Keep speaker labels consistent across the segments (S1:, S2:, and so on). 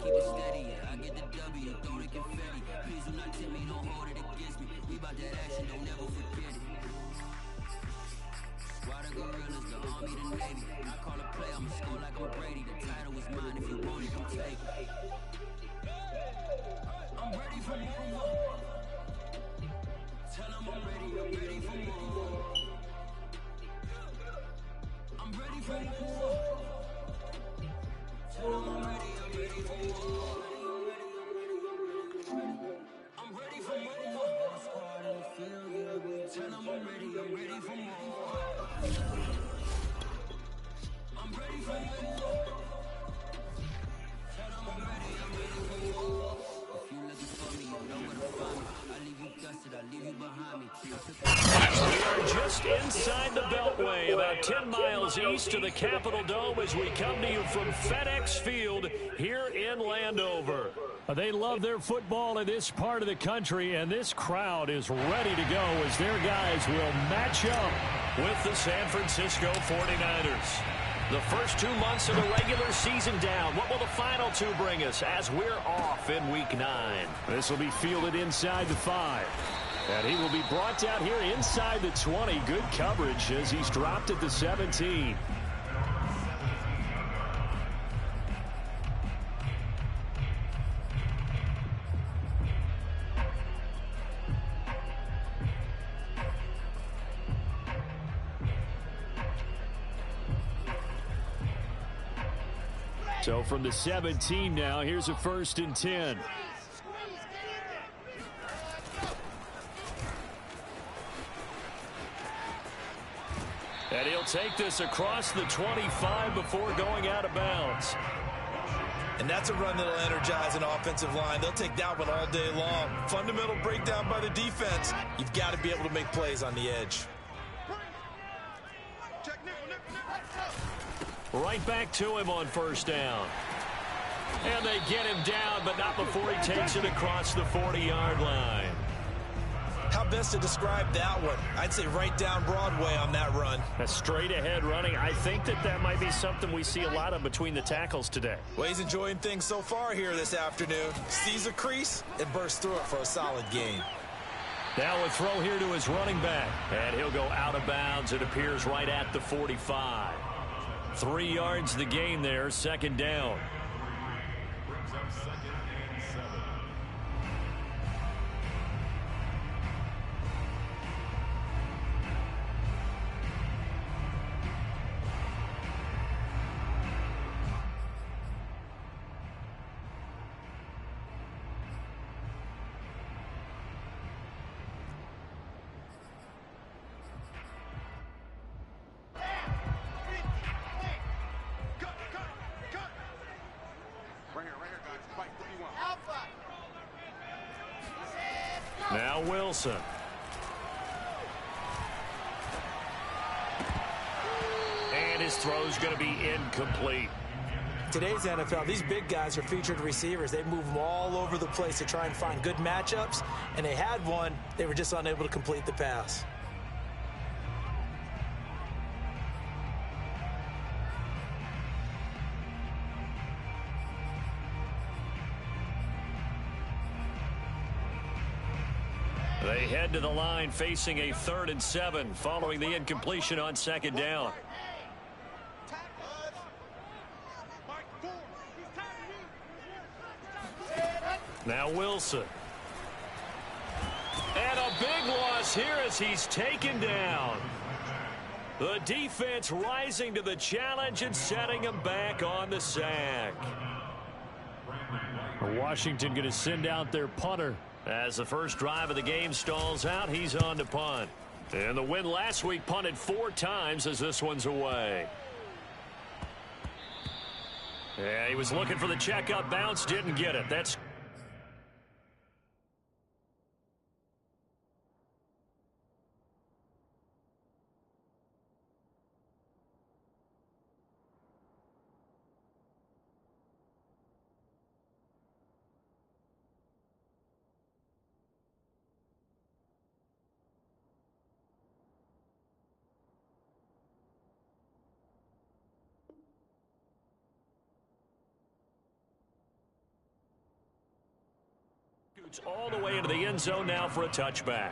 S1: keep it steady. I get the W, throw the confetti. Please do not tempt me, don't hold it against me. We bout that action, don't never forget it. Why the gorillas, the army, the navy. I call a play, I'ma score like I'm Brady. The title is mine, if you want it, come take it. I'm ready for more. Tell them I'm ready for more. I'm ready for more. Tell them I'm ready for more. I'm ready for more. Squad in the field, yeah. Tell them I'm ready for more. I'm ready for more. Tell them I'm ready for more. If you looking for me, you know where to find me. I leave you dusted, I leave you behind me.
S2: We are just inside the Beltway, about 10 miles east of the Capitol Dome as we come to you from FedEx Field here in Landover.
S3: They love their football in this part of the country, and this crowd is ready to go as their guys will match up
S2: with the San Francisco 49ers. The first 2 months of the regular season down. What will the final 2 bring us as we're off in Week 9?
S3: This will be fielded inside the 5. And he will be brought down here inside the 20. Good coverage as he's dropped at the 17. So from the 17 now, here's a 1st and 10. And he'll take this across the 25 before going out of bounds.
S4: And that's a run that'll energize an offensive line. They'll take that one all day long. Fundamental breakdown by the defense. You've got to be able to make plays on the edge.
S3: Right back to him on 1st down. And they get him down, but not before he takes it across the 40-yard line.
S4: How best to describe that one? I'd say right down Broadway on that run.
S2: A straight-ahead running. I think that might be something we see a lot of between the tackles today.
S4: Well, he's enjoying things so far here this afternoon. Sees a crease and bursts through it for a solid gain.
S3: Now a throw here to his running back.
S2: And he'll go out of bounds. It appears right at the 45.
S3: 3 yards the gain there, 2nd down. Now Wilson. And his throw's going to be incomplete.
S4: Today's NFL, these big guys are featured receivers. They move them all over the place to try and find good matchups, and they had one. They were just unable to complete the pass.
S3: They head to the line facing a 3rd and 7 following the incompletion on 2nd down. Now Wilson. And a big loss here as he's taken down. The defense rising to the challenge and setting him back on the sack. Washington going to send out their punter.
S2: As the first drive of the game stalls out, he's on to punt.
S3: And the win last week punted 4 times as this one's away. Yeah, he was looking for the checkup bounce, didn't get it. That's
S2: It's all the way into the end zone now for a touchback.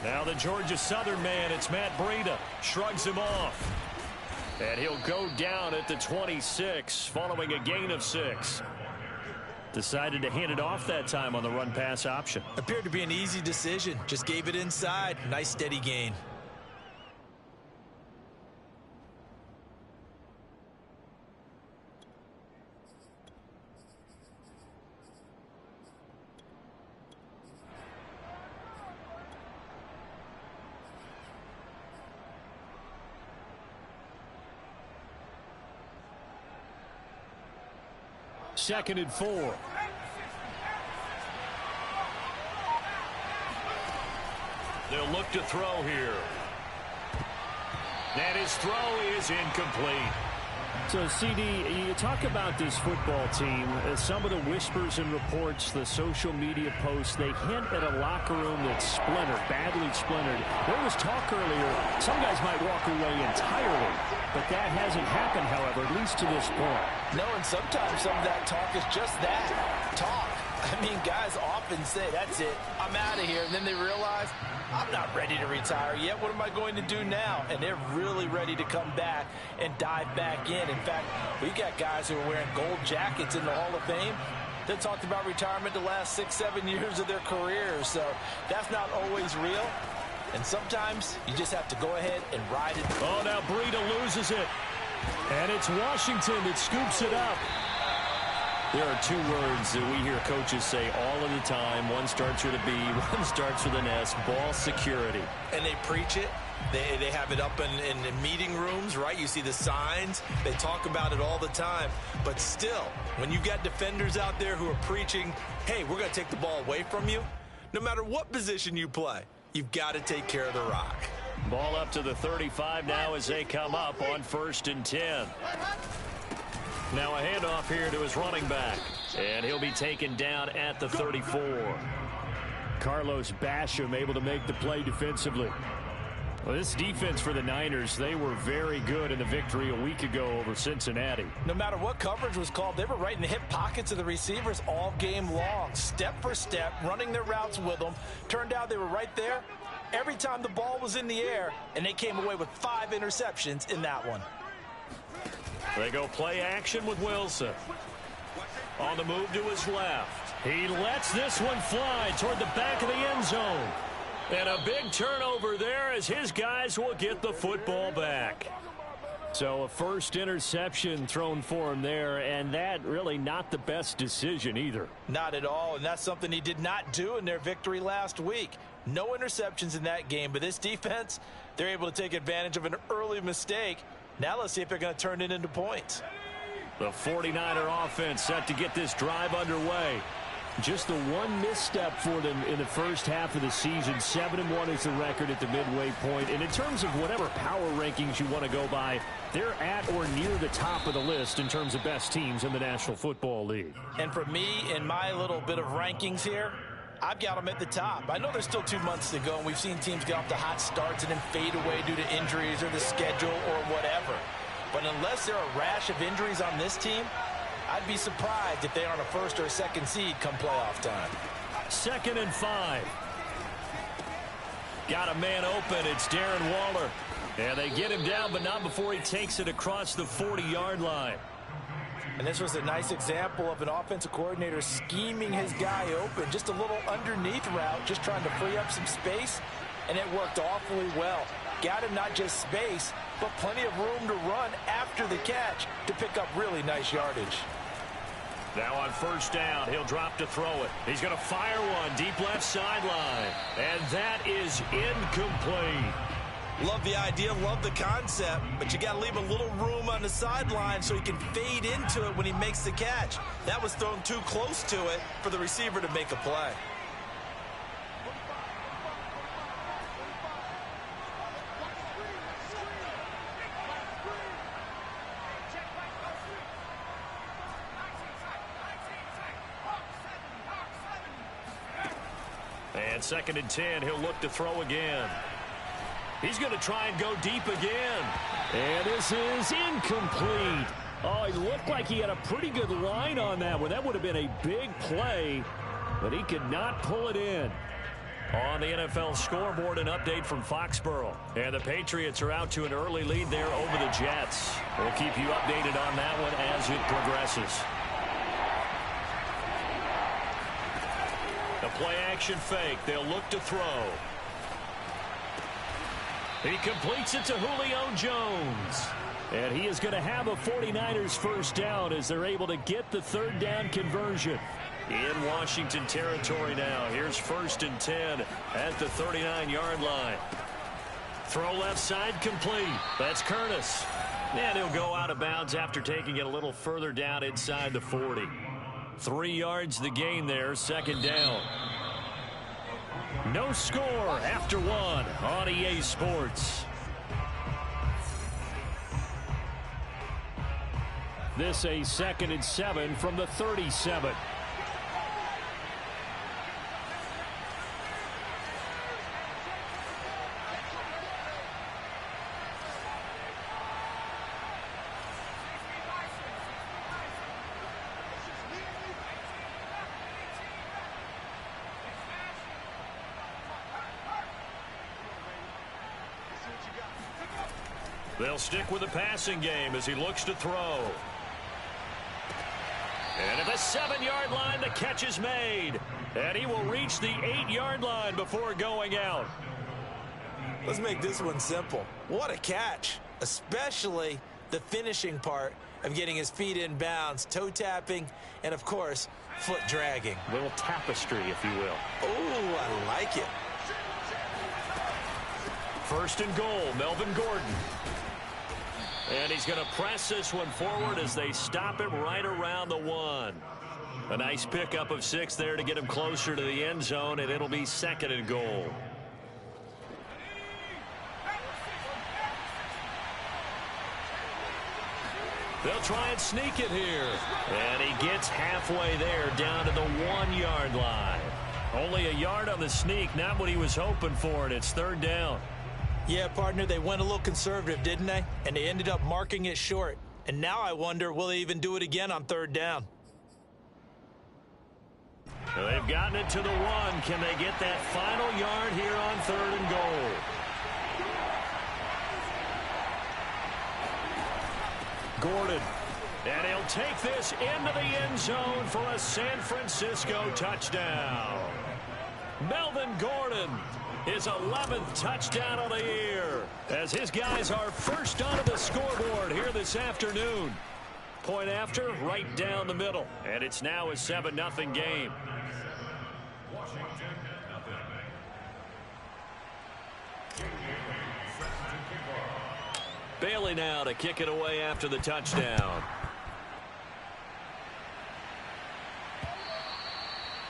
S2: Now the Georgia Southern man, it's Matt Breida, shrugs him off. And he'll go down at the 26 following a gain of 6. Decided to hand it off that time on the run-pass option.
S4: Appeared to be an easy decision. Just gave it inside. Nice steady gain.
S2: Second and 4. They'll look to throw here. And his throw is incomplete.
S3: So, CD, you talk about this football team. Some of the whispers and reports, the social media posts, they hint at a locker room that's splintered, badly splintered. There was talk earlier, some guys might walk away entirely, but that hasn't happened, however, at least to this point.
S4: No, and sometimes some of that talk is just that, talk. I mean, guys often say, that's it, I'm out of here, and then they realize, I'm not ready to retire yet. What am I going to do now? And they're really ready to come back and dive back in. In fact, we got guys who are wearing gold jackets in the Hall of Fame that talked about retirement the last 6-7 years of their careers. So that's not always real. And sometimes you just have to go ahead and ride it.
S2: Oh, now Breida loses it. And it's Washington that scoops it up. There are two words that we hear coaches say all of the time. One starts with a B, one starts with an S, ball security.
S4: And they preach it. They have it up in meeting rooms, right? You see the signs. They talk about it all the time. But still, when you got defenders out there who are preaching, hey, we're going to take the ball away from you, no matter what position you play, you've got to take care of the rock.
S2: Ball up to the 35 now as they come up on 1st and 10. Now a handoff here to his running back. And he'll be taken down at the 34.
S3: Carlos Basham able to make the play defensively. Well, this defense for the Niners, they were very good in the victory a week ago over Cincinnati.
S4: No matter what coverage was called, they were right in the hip pockets of the receivers all game long. Step for step, running their routes with them. Turned out they were right there every time the ball was in the air, and they came away with 5 interceptions in that one.
S2: They go play action with Wilson. On the move to his left. He lets this one fly toward the back of the end zone. And a big turnover there as his guys will get the football back.
S3: So a first interception thrown for him there, and that really not the best decision either.
S4: Not at all, and that's something he did not do in their victory last week. No interceptions in that game, but this defense, they're able to take advantage of an early mistake. Now let's see if they're going to turn it into points.
S2: The 49er offense set to get this drive underway.
S3: Just the one misstep for them in the first half of the season. 7-1 is the record at the midway point. And in terms of whatever power rankings you want to go by, they're at or near the top of the list in terms of best teams in the National Football League.
S4: And for me, in my little bit of rankings here, I've got them at the top. I know there's still 2 months to go, and we've seen teams get off to hot starts and then fade away due to injuries or the schedule or whatever. But unless there are a rash of injuries on this team, I'd be surprised if they aren't a 1st or 2nd seed come playoff time.
S2: 2nd and 5. Got a man open. It's Darren Waller. And they get him down, but not before he takes it across the 40-yard line.
S4: And this was a nice example of an offensive coordinator scheming his guy open. Just a little underneath route, just trying to free up some space, and it worked awfully well. Got him not just space, but plenty of room to run after the catch to pick up really nice yardage.
S2: Now on 1st down, he'll drop to throw it. He's going to fire one deep left sideline. And that is incomplete.
S4: Love the idea, love the concept, but you got to leave a little room on the sideline so he can fade into it when he makes the catch. That was thrown too close to it for the receiver to make a play.
S2: And 2nd and 10, he'll look to throw again. He's going to try and go deep again.
S3: And this is incomplete. Oh, he looked like he had a pretty good line on that one. That would have been a big play, but he could not pull it in.
S2: On the NFL scoreboard, an update from Foxborough. And the Patriots are out to an early lead there over the Jets. We'll keep you updated on that one as it progresses. A play-action fake. They'll look to throw. He completes it to Julio Jones.
S3: And he is going to have a 49ers first down as they're able to get the 3rd down conversion.
S2: In Washington territory now. Here's 1st and 10 at the 39-yard line. Throw left side complete. That's Curtis. And he'll go out of bounds after taking it a little further down inside the 40. 3 yards the gain there, 2nd down.
S3: No score after 1 on EA Sports. This a 2nd and 7 from the 37.
S2: They'll stick with the passing game as he looks to throw. And at the 7-yard line, the catch is made. And he will reach the 8-yard line before going out.
S4: Let's make this one simple. What a catch, especially the finishing part of getting his feet in bounds, toe tapping, and, of course, foot dragging.
S2: A little tapestry, if you will.
S4: Oh, I like it.
S2: 1st and goal, Melvin Gordon. And he's going to press this one forward as they stop him right around the 1. A nice pickup of 6 there to get him closer to the end zone, and it'll be 2nd and goal. They'll try and sneak it here. And he gets halfway there down to the 1-yard line. Only a yard on the sneak, not what he was hoping for, and it's 3rd down.
S4: Yeah, partner, they went a little conservative, didn't they? And they ended up marking it short. And now I wonder, will they even do it again on 3rd down?
S2: Well, they've gotten it to the 1. Can they get that final yard here on 3rd and goal? Gordon. And he'll take this into the end zone for a San Francisco touchdown. Melvin Gordon, his 11th touchdown of the year, as his guys are first onto the scoreboard here this afternoon. Point after, right down the middle. And it's now a 7-0 game. Bailey now to kick it away after the touchdown.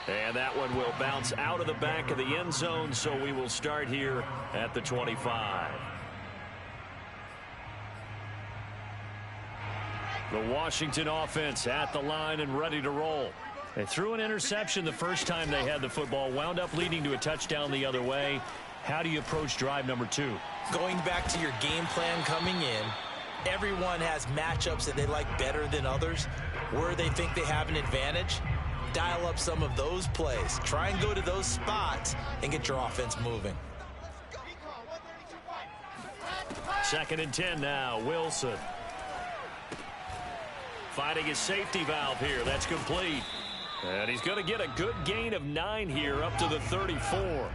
S2: And that one will bounce out of the back of the end zone, so we will start here at the 25. The Washington offense at the line and ready to roll. They threw an interception the first time they had the football, wound up leading to a touchdown the other way. How do you approach drive number 2?
S4: Going back to your game plan coming in, everyone has matchups that they like better than others. Where they think they have an advantage, dial up some of those plays. Try and go to those spots and get your offense moving.
S2: 2nd and 10 now, Wilson. Finding his safety valve here. That's complete. And he's going to get a good gain of 9 here up to the 34.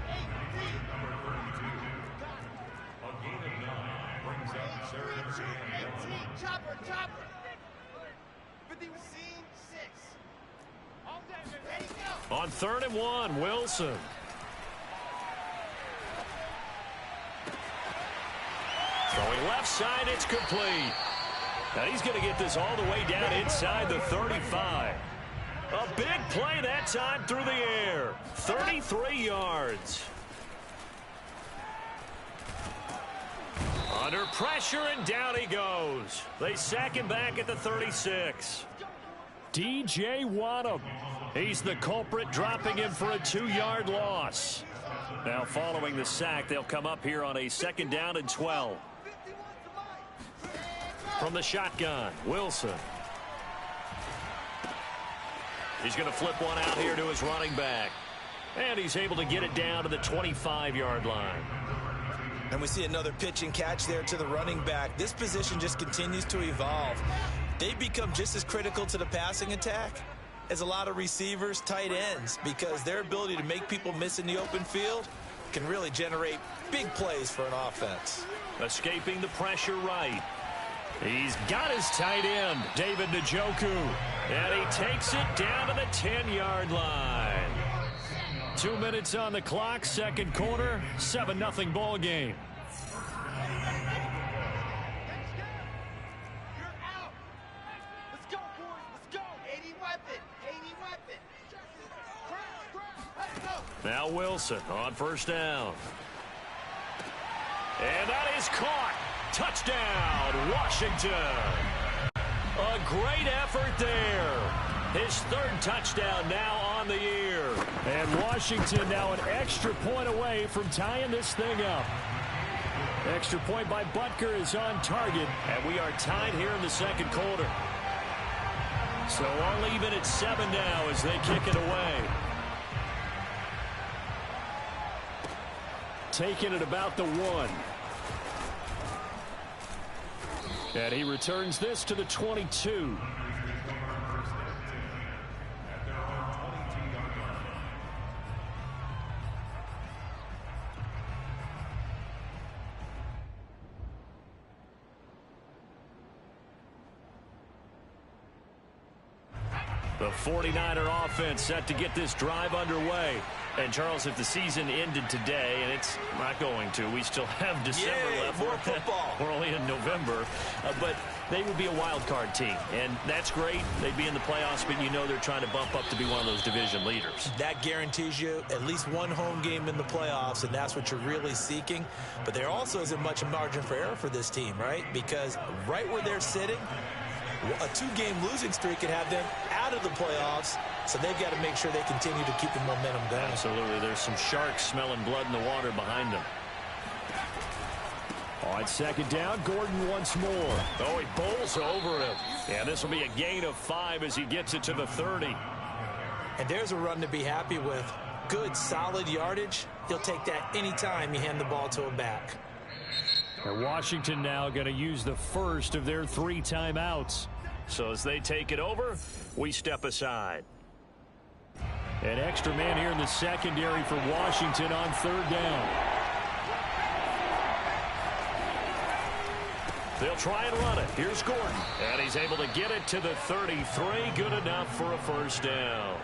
S2: On 3rd and 1, Wilson. Throwing left side, it's complete. Now he's going to get this all the way down inside the 35. A big play that time through the air. 33 yards. Under pressure, and down he goes. They sack him back at the 36. DJ Waddle. He's the culprit, dropping him for a 2-yard loss. Now following the sack, they'll come up here on a 2nd down and 12. From the shotgun, Wilson. He's going to flip one out here to his running back. And he's able to get it down to the 25-yard line.
S4: And we see another pitch and catch there to the running back. This position just continues to evolve. They become just as critical to the passing attack as a lot of receivers, tight ends, because their ability to make people miss in the open field can really generate big plays for an offense.
S2: Escaping the pressure right. He's got his tight end, David Njoku. And he takes it down to the 10-yard line. 2 minutes on the clock, 2nd quarter, 7-0 ball game. Now Wilson on 1st down. And that is caught. Touchdown, Washington. A great effort there. His 3rd touchdown now on the year.
S3: And Washington now an extra point away from tying this thing up. Extra point by Butker is on target.
S2: And we are tied here in the 2nd quarter. So all even at 7 now as they kick it away.
S3: Taking it about the 1. And he returns this to the 22.
S2: The 49er offense set to get this drive underway. And, Charles, if the season ended today, and it's not going to, we still have December left.
S4: More football.
S2: We're only in November. But they would be a wild card team. And that's great. They'd be in the playoffs, but you know they're trying to bump up to be one of those division leaders.
S4: That guarantees you at least one home game in the playoffs, and that's what you're really seeking. But there also isn't much margin for error for this team, right? Because right where they're sitting, a 2-game losing streak could have them out of the playoffs, so they've got to make sure they continue to keep the momentum going.
S2: Absolutely. There's some sharks smelling blood in the water behind them.
S3: On 2nd down, Gordon once more.
S2: Oh, he bowls over him. And this will be a gain of 5 as he gets it to the 30.
S4: And there's a run to be happy with. Good, solid yardage. He'll take that anytime you hand the ball to a back.
S3: And Washington now going to use the first of their 3 timeouts.
S2: So as they take it over, we step aside.
S3: An extra man here in the secondary for Washington on 3rd down.
S2: They'll try and run it. Here's Gordon. And he's able to get it to the 33. Good enough for a 1st down.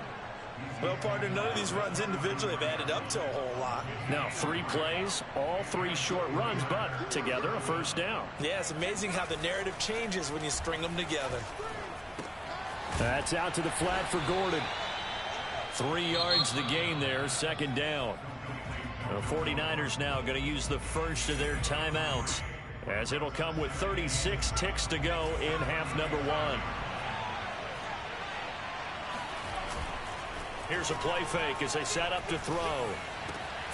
S4: Well, partner, none of these runs individually have added up to a whole lot.
S2: Now 3 plays, all 3 short runs, but together a 1st down.
S4: Yeah, it's amazing how the narrative changes when you string them together.
S3: That's out to the flat for Gordon.
S2: 3 yards the gain there, 2nd down. The 49ers now going to use the first of their timeouts, as it'll come with 36 ticks to go in half number 1. Here's a play fake as they set up to throw.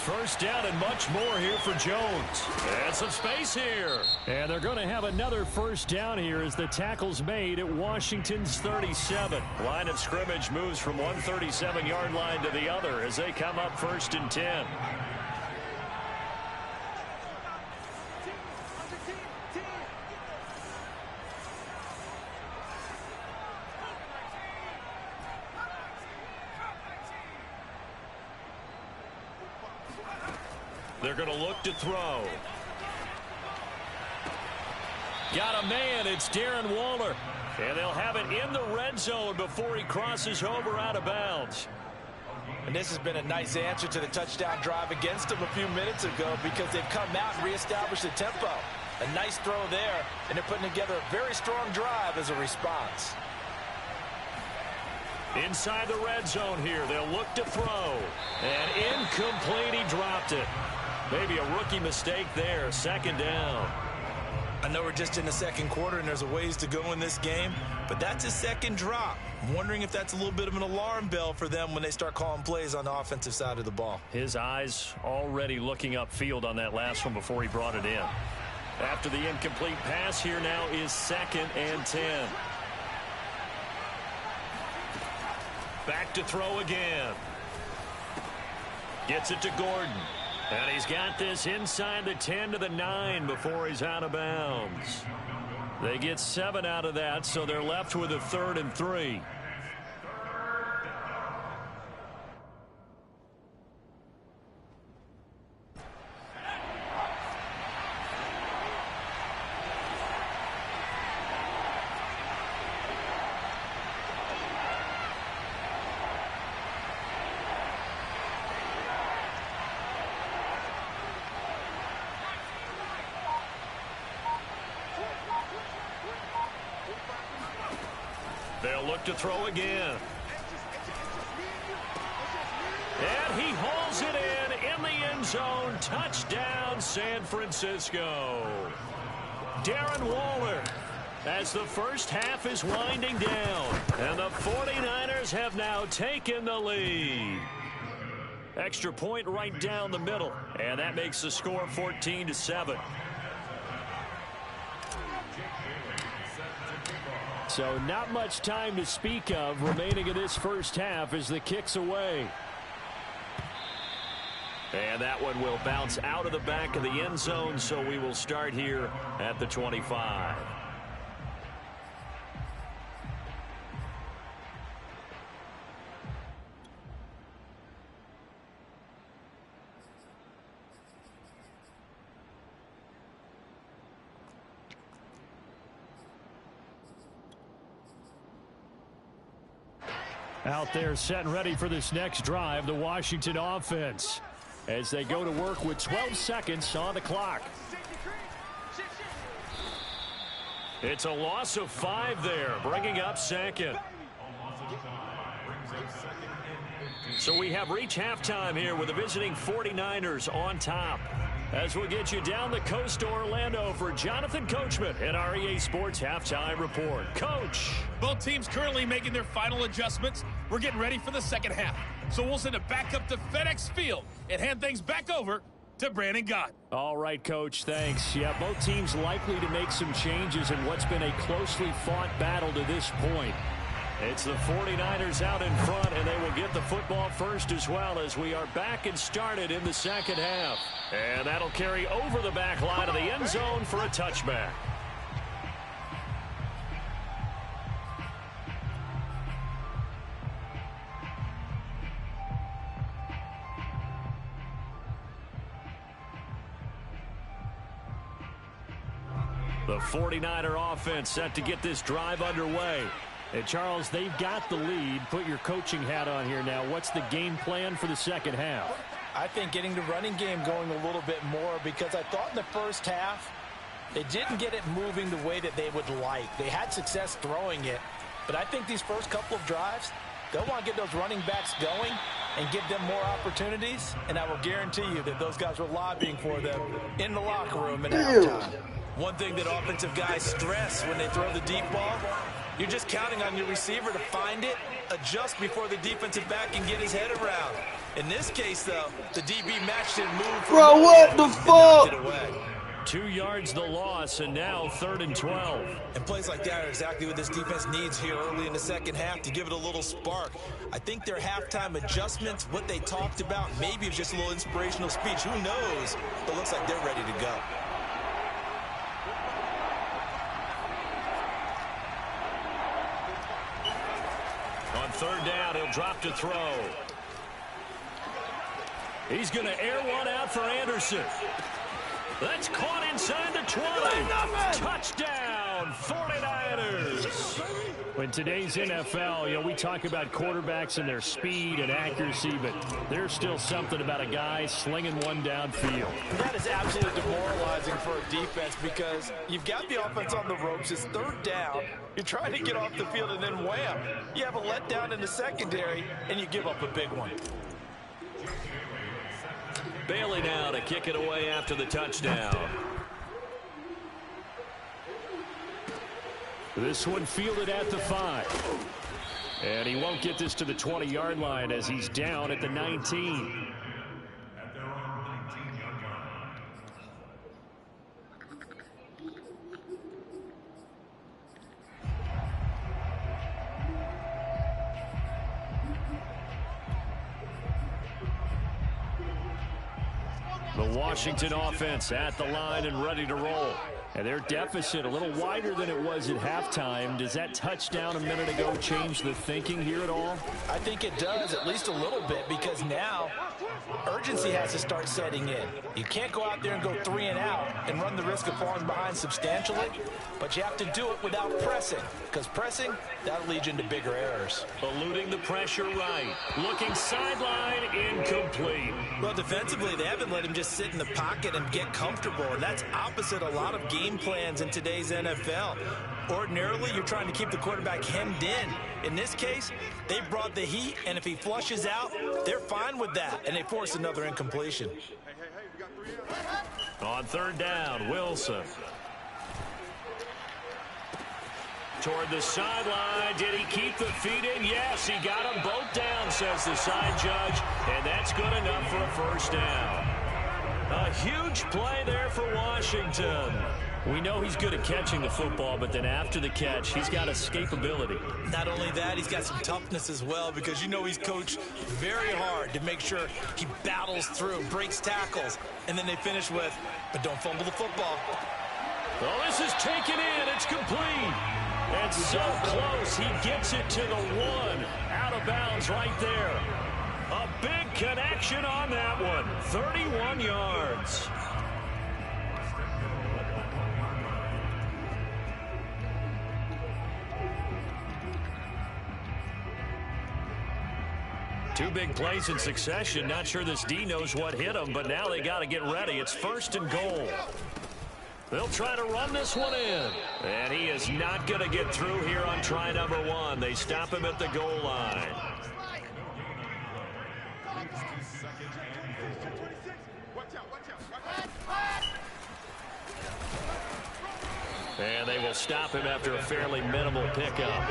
S2: 1st down and much more here for Jones. And some space here.
S3: And they're going to have another 1st down here as the tackle's made at Washington's 37.
S2: Line of scrimmage moves from one 37-yard line to the other as they come up 1st and 10. They're going to look to throw. Got a man. It's Darren Waller. And they'll have it in the red zone before he crosses over out of bounds.
S4: And this has been a nice answer to the touchdown drive against them a few minutes ago, because they've come out and reestablished the tempo. A nice throw there, and they're putting together a very strong drive as a response.
S2: Inside the red zone here, they'll look to throw. And incomplete, he dropped it. Maybe a rookie mistake there, 2nd down.
S4: I know we're just in the second quarter and there's a ways to go in this game, but that's his second drop. I'm wondering if that's a little bit of an alarm bell for them when they start calling plays on the offensive side of the ball.
S2: His eyes already looking upfield on that last one before he brought it in. After the incomplete pass, here now is 2nd and 10. Back to throw again. Gets it to Gordon. And he's got this inside the 10 to the 9 before he's out of bounds. They get 7 out of that, so they're left with a 3rd and 3. They'll look to throw again. And he hauls it in the end zone. Touchdown, San Francisco. Darren Waller, as the first half is winding down. And the 49ers have now taken the lead. Extra point right down the middle. And that makes the score 14-7.
S3: So not much time to speak of remaining in this first half as the kick's away.
S2: And that one will bounce out of the back of the end zone, so we will start here at the 25.
S3: Out there set and ready for this next drive, the Washington offense, as they go to work with 12 seconds on the clock.
S2: It's a loss of 5 there, bringing up 2nd. So we have reached halftime here with the visiting 49ers on top. As we'll get you down the coast to Orlando for Jonathan Coachman at our EA Sports Halftime Report. Coach.
S5: Both teams currently making their final adjustments. We're getting ready for the second half. So we'll send it back up to FedEx Field and hand things back over to Brandon Gott.
S3: All right, Coach, thanks. Yeah, both teams likely to make some changes in what's been a closely fought battle to this point.
S2: It's the 49ers out in front, and they will get the football first as well as we are back and started in the second half. And that'll carry over the back line of the end zone for a touchback. The 49er offense set to get this drive underway.
S3: And, Charles, they've got the lead. Put your coaching hat on here now. What's the game plan for the second half?
S4: I think getting the running game going a little bit more, because I thought in the first half they didn't get it moving the way that they would like. They had success throwing it, but I think these first couple of drives, they'll want to get those running backs going and give them more opportunities, and I will guarantee you that those guys were lobbying for them in the locker room at halftime. One thing that offensive guys stress when they throw the deep ball, you're just counting on your receiver to find it, adjust before the defensive back can get his head around. In this case, though, the DB matched it and moved.
S6: Bro, what the fuck?
S2: 2 yards the loss, and now 3rd and 12.
S4: And plays like that are exactly what this defense needs here early in the second half to give it a little spark. I think their halftime adjustments, what they talked about, maybe it's just a little inspirational speech. Who knows? But it looks like they're ready to go.
S2: On 3rd down, he'll drop to throw. He's going to air one out for Anderson. That's caught inside the 20. Touchdown, 49ers.
S3: In today's NFL, we talk about quarterbacks and their speed and accuracy, but there's still something about a guy slinging one downfield.
S4: That is absolutely demoralizing for a defense, because you've got the offense on the ropes. It's 3rd down. You're trying to get off the field, and then wham, you have a letdown in the secondary, and you give up a big one.
S2: Bailey now to kick it away after the touchdown.
S3: This one fielded at the 5. And he won't get this to the 20-yard line as he's down at the 19. The Washington offense at the line and ready to roll. And their deficit a little wider than it was at halftime. Does that touchdown a minute ago change the thinking here at all?
S4: I think it does, at least a little bit, because now urgency has to start setting in. You can't go out there and go 3 and out and run the risk of falling behind substantially, but you have to do it without pressing, because pressing, that'll lead you into bigger errors.
S2: Eluding the pressure right. Looking sideline, incomplete.
S7: Well, defensively, they haven't let him just sit in the pocket and get comfortable, and that's opposite a lot of game plans in today's NFL. Ordinarily, you're trying to keep the quarterback hemmed in. In this case, they brought the heat, and if he flushes out, they're fine with that, and they force another incompletion.
S2: On third down, Wilson. Toward the sideline. Did he keep the feet in? Yes, he got them both down, says the side judge, and that's good enough for a first down. A huge play there for Washington.
S3: We know he's good at catching the football, but then after the catch, he's got escapability.
S7: Not only that, he's got some toughness as well, because you know he's coached very hard to make sure he battles through, breaks tackles, and then they finish with, but don't fumble the football.
S2: Well, this is taken in. It's complete. And so close, he gets it to the 1. Out of bounds right there. A big connection on that one. 31 yards. Two big plays in succession. Not sure this D knows what hit him, but now they got to get ready. It's 1st and goal. They'll try to run this one in. And he is not going to get through here on try number 1. They stop him at the goal line. And they will stop him after a fairly minimal pickup.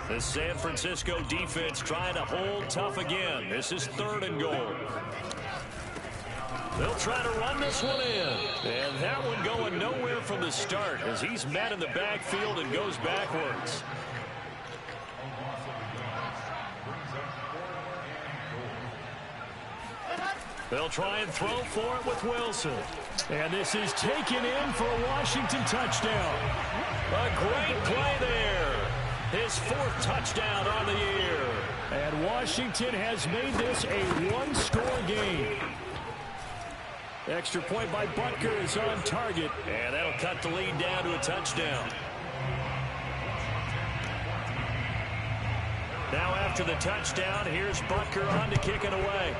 S2: The San Francisco defense trying to hold tough again. This is 3rd and goal. They'll try to run this one in. And that one going nowhere from the start as he's met in the backfield and goes backwards. They'll try and throw for it with Wilson.
S3: And this is taken in for a Washington touchdown.
S2: A great play there. His 4th touchdown on the year.
S3: And Washington has made this a one-score game. Extra point by Butker is on target.
S2: And that'll cut the lead down to a touchdown. Now after the touchdown, here's Butker on to kick it away.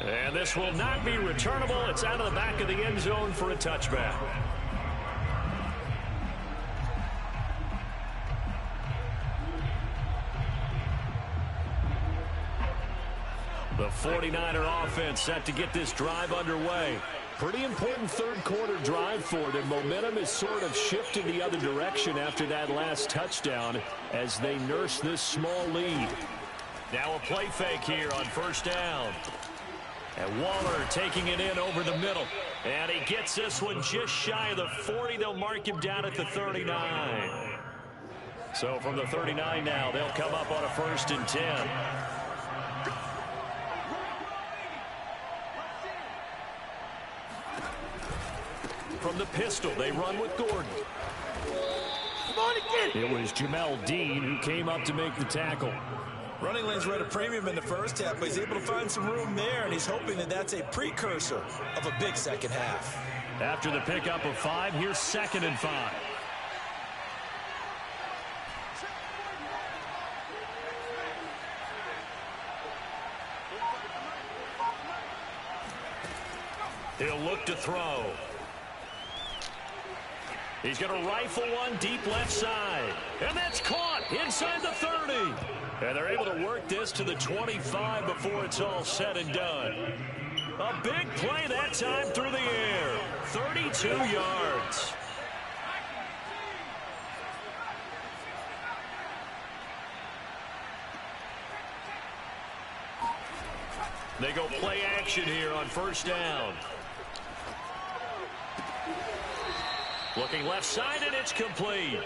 S2: And this will not be returnable. It's out of the back of the end zone for a touchback. The 49er offense set to get this drive underway. Pretty important third-quarter drive for them. Momentum has sort of shifted the other direction after that last touchdown as they nurse this small lead. Now a play fake here on 1st down. And Waller taking it in over the middle. And he gets this one just shy of the 40. They'll mark him down at the 39. So from the 39 now, they'll come up on a 1st and 10. From the pistol, they run with Gordon.
S3: It was Jamel Dean who came up to make the tackle.
S7: Running lanes were at a premium in the first half, but he's able to find some room there, and he's hoping that that's a precursor of a big second half.
S2: After the pickup of 5, here's 2nd and 5. He'll look to throw. He's going to rifle one deep left side. And that's caught inside the 30. And they're able to work this to the 25 before it's all said and done. A big play that time through the air. 32 yards. They go play action here on first down. Looking left side, and it's complete.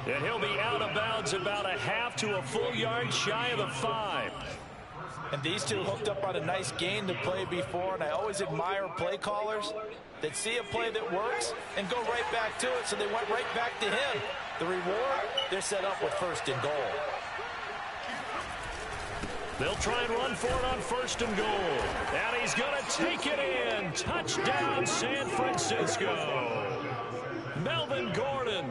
S2: And he'll be out of bounds about a half to a full yard shy of the 5.
S4: And these two hooked up on a nice gain to play before, and I always admire play callers that see a play that works and go right back to it, so they went right back to him. The reward, they're set up with first and goal.
S2: They'll try and run for it on first and goal. And he's going to take it in. Touchdown, San Francisco. Melvin Gordon,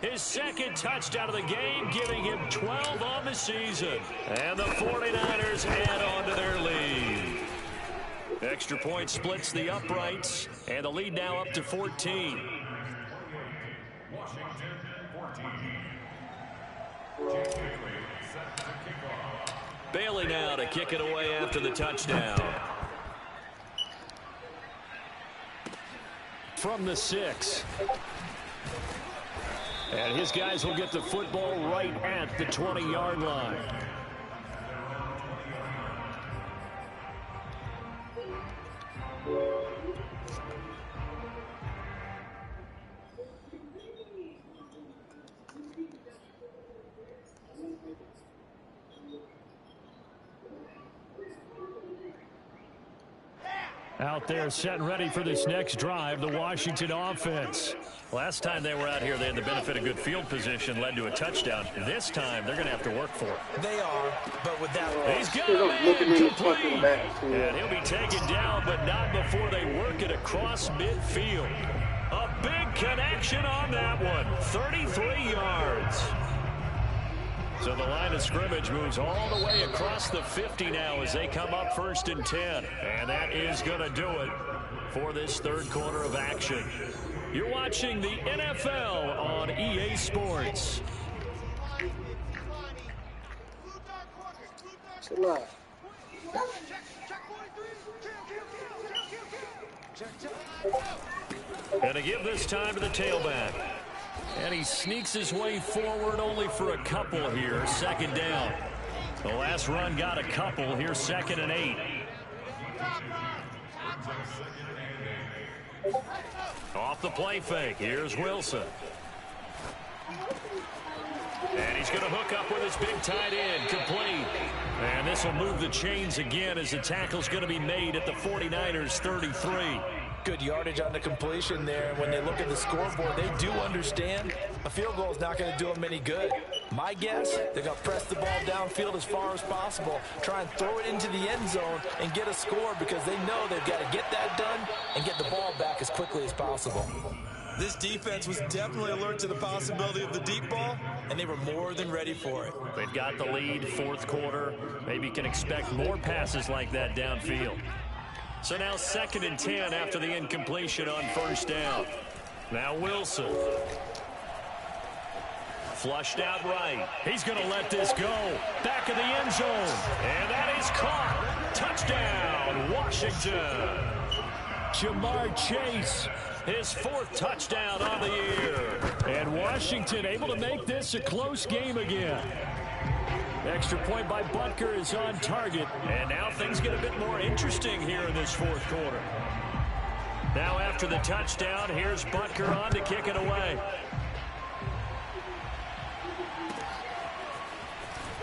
S2: his second touchdown of the game, giving him 12 on the season. And the 49ers add on to their lead. Extra point splits the uprights, and the lead now up to 14. Bailey now to kick it away after the touchdown.
S3: From the 6. And his guys will get the football right at the 20-yard line. Out there set and ready for this next drive, the Washington offense.
S2: Last time they were out here, they had the benefit of good field position, led to a touchdown. This time, they're going to have to work for it.
S4: They are, but with that,
S2: he's got him complete. And he'll be taken down, but not before they work it across midfield. A big connection on that one. 33 yards. So the line of scrimmage moves all the way across the 50 now as they come up first and 10. And that is going to do it for this third quarter of action. You're watching the NFL on EA Sports. And to give this time to the tailback. And he sneaks his way forward only for a couple here. Second down. The last run got a couple. Here's 2nd and 8. Off the play fake. Here's Wilson. And he's going to hook up with his big tight end. Complete. And this will move the chains again as the tackle's going to be made at the 49ers 33.
S4: Good yardage on the completion there. And when they look at the scoreboard, they do understand a field goal is not going to do them any good. My guess, they're going to press the ball downfield as far as possible, try and throw it into the end zone and get a score because they know they've got to get that done and get the ball back as quickly as possible.
S7: This defense was definitely alert to the possibility of the deep ball, and they were more than ready for it.
S2: They've got the lead, fourth quarter. Maybe you can expect more passes like that downfield. So now 2nd and 10 after the incompletion on first down. Now Wilson. Flushed out right. He's going to let this go. Back of the end zone. And that is caught. Touchdown, Washington.
S3: Jamar Chase,
S2: his 4th touchdown on the year.
S3: And Washington able to make this a close game again. Extra point by Butker is on target.
S2: And now things get a bit more interesting here in this fourth quarter. Now after the touchdown, here's Butker on to kick it away.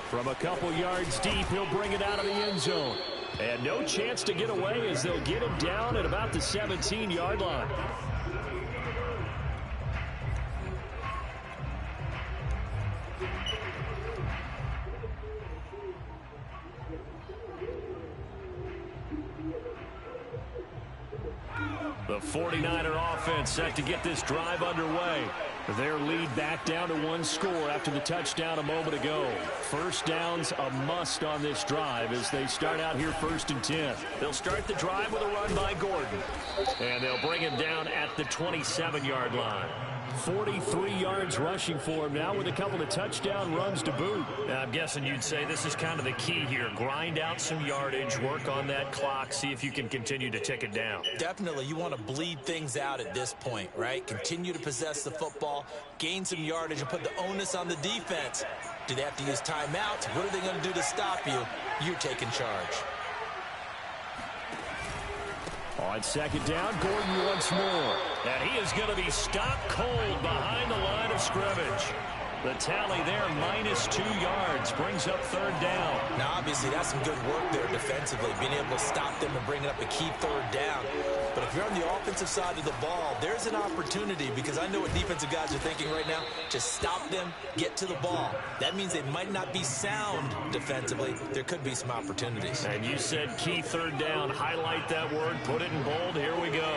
S3: From a couple yards deep, he'll bring it out of the end zone. And no chance to get away as they'll get him down at about the 17-yard line.
S2: The 49er offense set to get this drive underway.
S3: Their lead back down to 1 score after the touchdown a moment ago. First down's a must on this drive as they start out here 1st and 10.
S2: They'll start the drive with a run by Gordon. And they'll bring him down at the 27-yard line.
S3: 43 yards rushing for him now with a couple of touchdown runs to boot.
S2: Now, I'm guessing you'd say this is kind of the key here. Grind out some yardage, work on that clock, see if you can continue to tick it down.
S7: Definitely, you want to bleed things out at this point, right? Continue to possess the football, gain some yardage, and put the onus on the defense. Do they have to use timeouts? What are they going to do to stop you? You're taking charge.
S3: On second down, Gordon once more.
S2: And he is going to be stopped cold behind the line of scrimmage. The tally there, -2 yards, brings up third down.
S7: Now, obviously, that's some good work there defensively, being able to stop them and bring up a key third down. But if you're on the offensive side of the ball, there's an opportunity, because I know what defensive guys are thinking right now. Just stop them, get to the ball. That means they might not be sound defensively. There could be some opportunities.
S2: And you said key third down. Highlight that word, put it in bold. Here we go.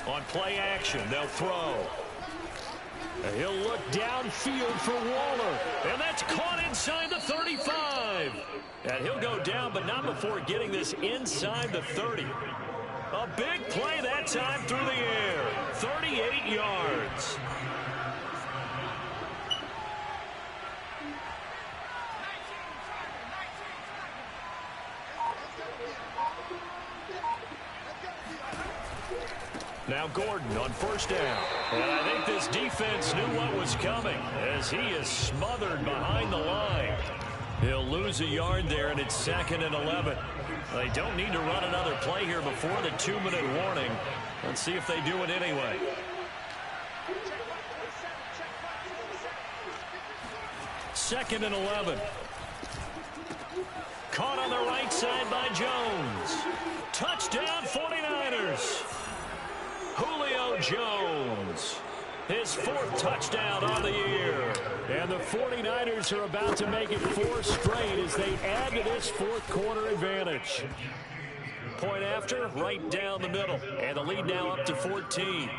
S2: On play action, they'll throw.
S3: And he'll look downfield for Waller.
S2: And that's caught inside the 35. And he'll go down, but not before getting this inside the 30. A big play that time through the air. 38 yards. Now Gordon on first down. And I think this defense knew what was coming as he is smothered behind the line. He'll lose a yard there, and it's 2nd and 11. They don't need to run another play here before the 2-minute warning. Let's see if they do it anyway. Second and 11. Caught on the right side by Jones. Touchdown 49ers. Julio Jones, his 4th touchdown on the year.
S3: And the 49ers are about to make it 4 straight as they add to this 4th quarter advantage.
S2: Point after, right down the middle. And the lead now up to 14.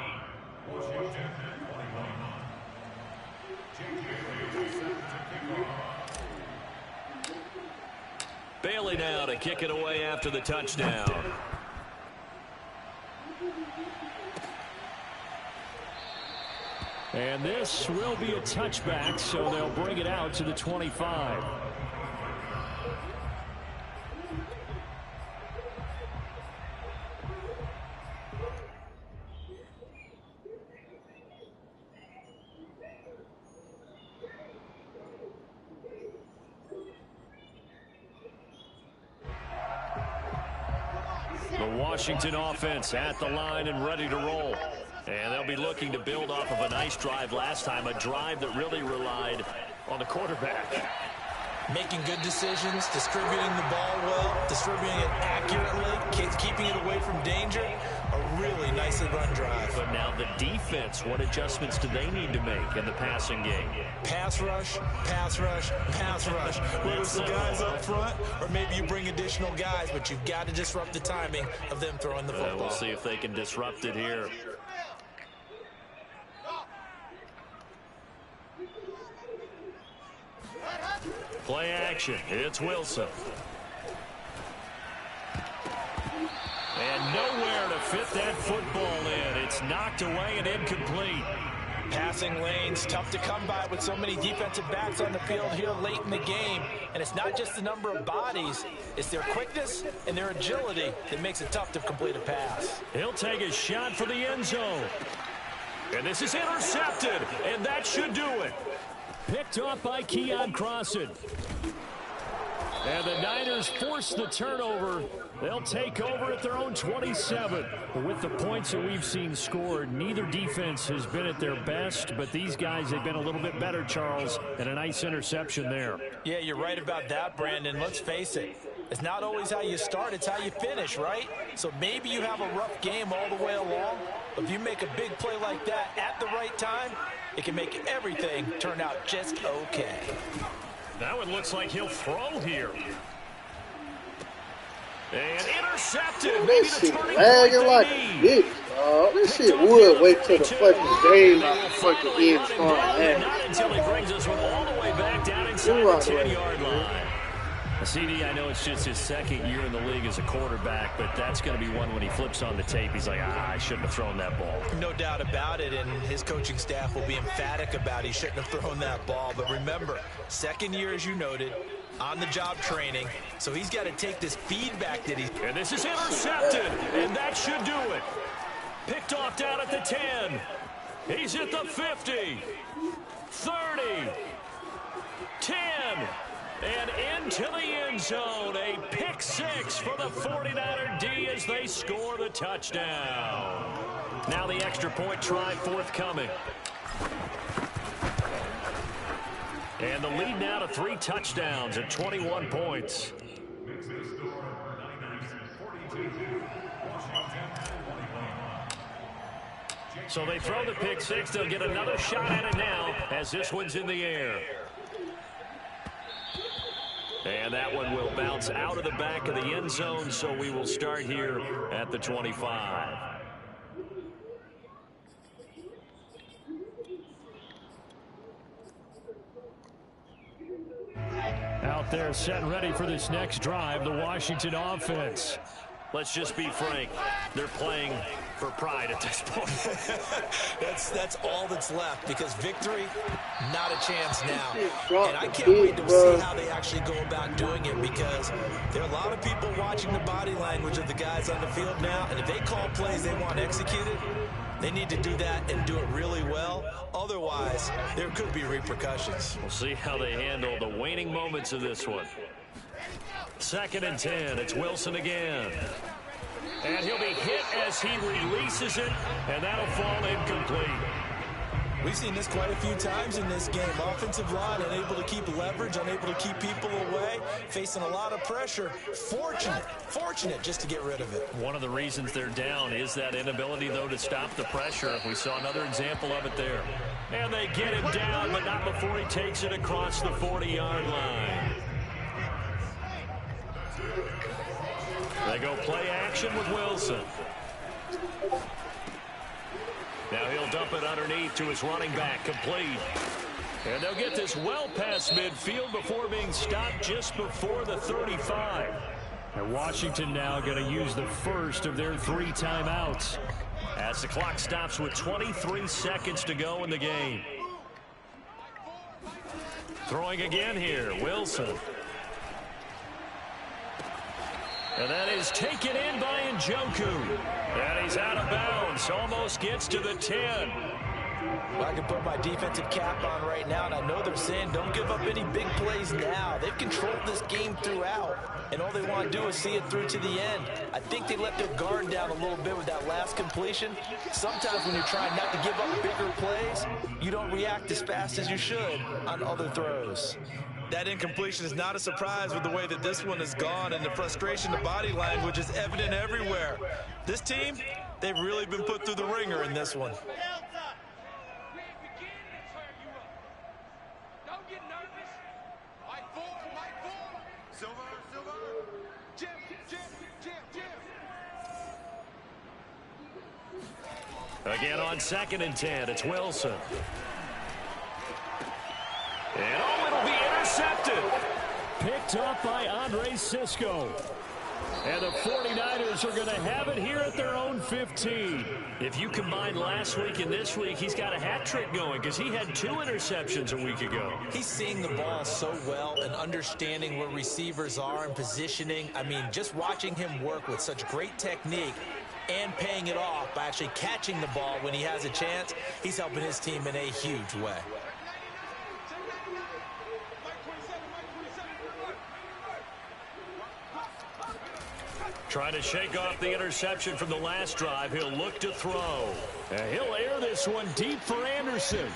S2: Bailey now to kick it away after the touchdown.
S3: And this will be a touchback, so they'll bring it out to the 25.
S2: The Washington offense at the line and ready to roll. And they'll be looking to build off of a nice drive last time, a drive that really relied on the quarterback.
S7: Making good decisions, distributing the ball well, distributing it accurately, keeping it away from danger. A really nicely run drive.
S2: But now the defense, what adjustments do they need to make in the passing game?
S7: Pass rush, pass rush, pass rush. Whether it's the guys up front or maybe you bring additional guys, but you've got to disrupt the timing of them throwing the football.
S2: We'll see if they can disrupt it here. Play action. It's Wilson. And nowhere to fit that football in. It's knocked away and incomplete.
S7: Passing lanes, tough to come by with so many defensive backs on the field here late in the game. And it's not just the number of bodies, it's their quickness and their agility that makes it tough to complete a pass.
S2: He'll take a shot for the end zone. And this is intercepted, and that should do it.
S3: Picked off by Keon Crossan. And the Niners force the turnover. They'll take over at their own 27. With the points that we've seen scored, neither defense has been at their best, but these guys have been a little bit better, Charles, and a nice interception there.
S7: Yeah, you're right about that, Brandon. Let's face it. It's not always how you start, it's how you finish, right? So maybe you have a rough game all the way along, but if you make a big play like that at the right time, it can make everything turn out just okay.
S2: Now it looks like he'll throw here. And intercepted. Maybe
S6: This
S2: the
S6: shit
S2: turning
S6: lagging
S2: point
S6: like
S2: they
S6: a
S2: need.
S6: bitch, dog. This shit would wait till the fucking game not the fucking end start.
S2: Not until he brings this one all the way back down inside the 10-yard line.
S3: CD, I know it's just his second year in the league as a quarterback, but that's going to be one when he flips on the tape. He's like, I shouldn't have thrown that ball.
S7: No doubt about it, and his coaching staff will be emphatic about he shouldn't have thrown that ball. But remember, second year, as you noted, on-the-job training, so he's got to take this feedback that he's...
S2: And this is intercepted, and that should do it. Picked off down at the 10. He's at the 50, 30, 10. And into the end zone, a pick six for the 49er D as they score the touchdown. Now the extra point try forthcoming. And the lead now to 3 touchdowns at 21 points. So they throw the pick six. They'll get another shot at it now as this one's in the air. And that one will bounce out of the back of the end zone, so we will start here at the 25.
S3: Out there set and ready for this next drive, the Washington offense.
S2: Let's just be frank. They're playing for pride at this point.
S7: That's all that's left, because victory, not a chance now. And I can't wait to see how they actually go about doing it, because there are a lot of people watching the body language of the guys on the field now, and if they call plays they want executed, they need to do that and do it really well. Otherwise, there could be repercussions.
S2: We'll see how they handle the waning moments of this one. 2nd and 10. It's Wilson again. And he'll be hit as he releases it, and that'll fall incomplete.
S7: We've seen this quite a few times in this game. Offensive line unable to keep leverage, unable to keep people away, facing a lot of pressure. Fortunate just to get rid of it.
S2: One of the reasons they're down is that inability, though, to stop the pressure. We saw another example of it there. And they get him down, but not before he takes it across the 40-yard line. They go play action with Wilson. Now he'll dump it underneath to his running back, complete. And they'll get this well past midfield before being stopped just before the 35.
S3: And Washington now going to use the first of their 3 timeouts.
S2: As the clock stops with 23 seconds to go in the game. Throwing again here, Wilson. And that is taken in by Njoku. And he's out of bounds. Almost gets to the 10.
S7: Well, I can put my defensive cap on right now, and I know they're saying don't give up any big plays now. They've controlled this game throughout, and all they want to do is see it through to the end. I think they let their guard down a little bit with that last completion. Sometimes when you're trying not to give up bigger plays, you don't react as fast as you should on other throws.
S4: That incompletion is not a surprise with the way that this one has gone, and the frustration, the body language is evident everywhere. This team, they've really been put through the ringer in this one.
S2: Again on 2nd and 10, it's Wilson. And oh, it'll be intercepted.
S3: Picked up by Andre Cisco. And the 49ers are going to have it here at their own 15.
S2: If you combine last week and this week, he's got a hat trick going because he had 2 interceptions a week ago.
S7: He's seeing the ball so well and understanding where receivers are and positioning. I mean, just watching him work with such great technique and paying it off by actually catching the ball when he has a chance, he's helping his team in a huge way.
S2: Trying to shake off the interception from the last drive. He'll look to throw.
S3: And he'll air this one deep for Anderson.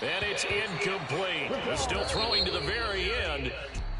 S2: And it's incomplete. He's still throwing to the very end.